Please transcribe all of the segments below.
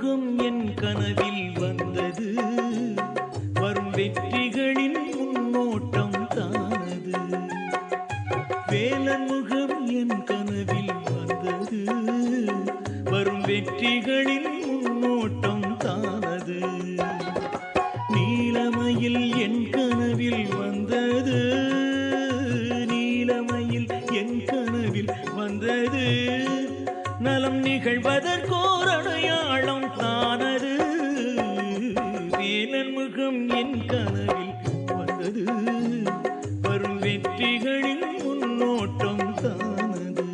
முகம் என் கனவில் வந்தது, வரும் வெற்றிகளின் முன்னோட்டம் தானது. வேலன் முகம் என் கனவில் வந்தது, வரும் வெற்றிகளின் முன்னோட்டம் தானது. நீலமயில் என் கனவில் வந்தது, நீலமயில் என் கனவில் வந்தது, நலம் நிகழ்வதற்கோர் அடையாளம் தானது. வேலன் முகம் என் கனவில் வந்தது, வரும் வெற்றிகளின் முன்னோட்டம் தானது.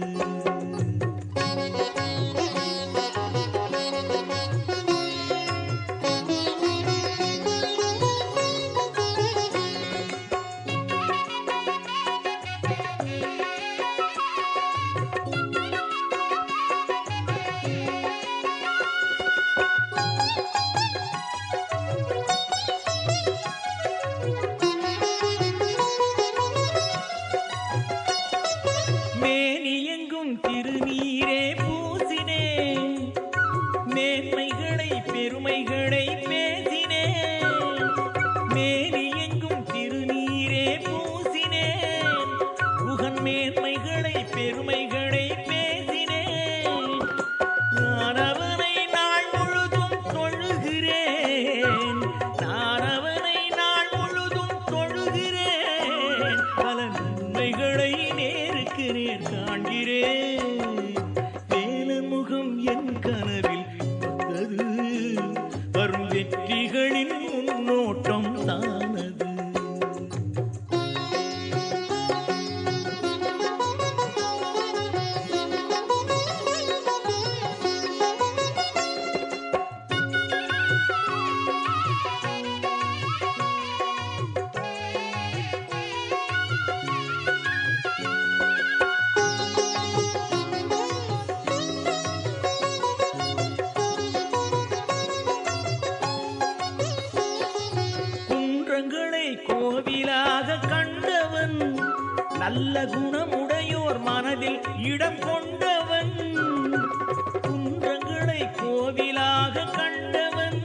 மேனியெங்கும் திருநீரே பூசினே, மேன்மைகளை பெருமைகளை பேசினே. மேனியெங்கும் திருநீரே பூசினே, புகன் மேன்மைகளை பெருமைகளை பேசினே. நான் அவனை நாள் முழுதும் தொழுகிறேன், நான் அவனை நாள் முழுதும் தொழுகிறேன். பல நன்மைகளை நேருக்கு நேர் காண்கிறேன். வேலன் முகம் என் கனவில் வந்தது, வரும் வெற்றிகளின் முன்னோட்டம் தானது. குன்றங்களை கோவிலாக கண்டவன், நல்ல குணமுடையோர் மனதில் இடம் கொண்டவன். குன்றங்களை கோவிலாக கண்டவன்,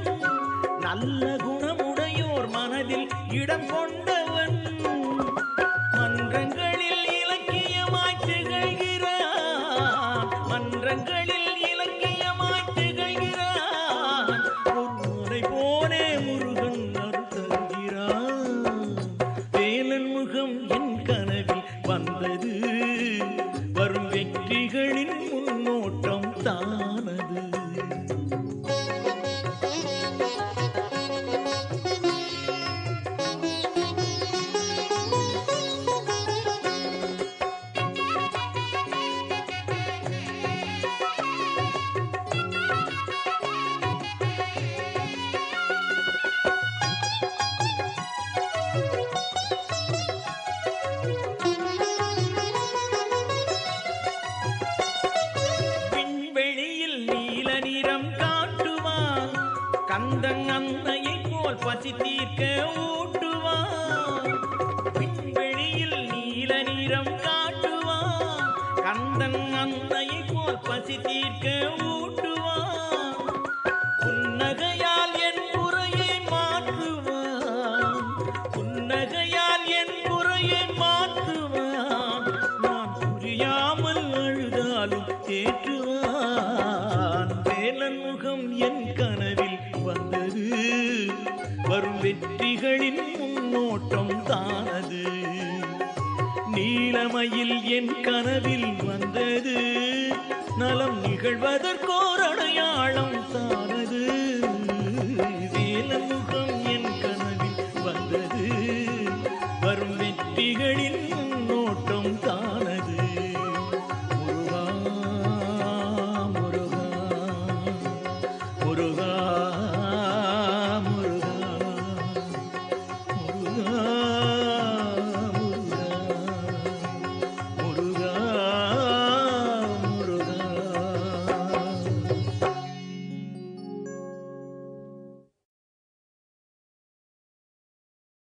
நல்ல குணமுடையோர் மனதில் இடம் கொண்டவன். மன்றங்களில் இலக்கியமாய் திகழ்கிறான், மன்றங்களில் இலக்கியமாய் திகழ்கிறான். ஒருவரை போனே முருகன் அருள்கிறான். வேலன் முகம் என் கனவில் வந்தது, வரும் வெற்றிகளின் முன்னோட்டம் தானது. விண்வெளியில் நீல நிறம் காட்டுவான், கந்தன் அன்னையை போல் பசி தீர்க்க ஊட்டுவான். விண்வெளியில் நீல நிறம் காட்டுவான், கந்தன் அன்னையை போல் பசி தீர்க்க ஊட்டுவான். புன்னகையால் என் குறையை மாற்றுவான், புன்னகையால் என் குறையை மாற்றுவான். நான் புரியாமல் அழுதாலும் தேற்றுவான். வேலன் முகம் என் கனவில் வந்தது, வரும் வெற்றிகளின் முன்னோட்டம் தானது. நீலமயில் என் கனவில் வந்தது, நலம் நிகழ்வதற்கோர் அடையாளம் தானது. வேலன் முகம் என் கனவில் வந்தது, வரும் வெற்றிகளின் முன்னோட்டம் தானது. முருகா முருகா முருகா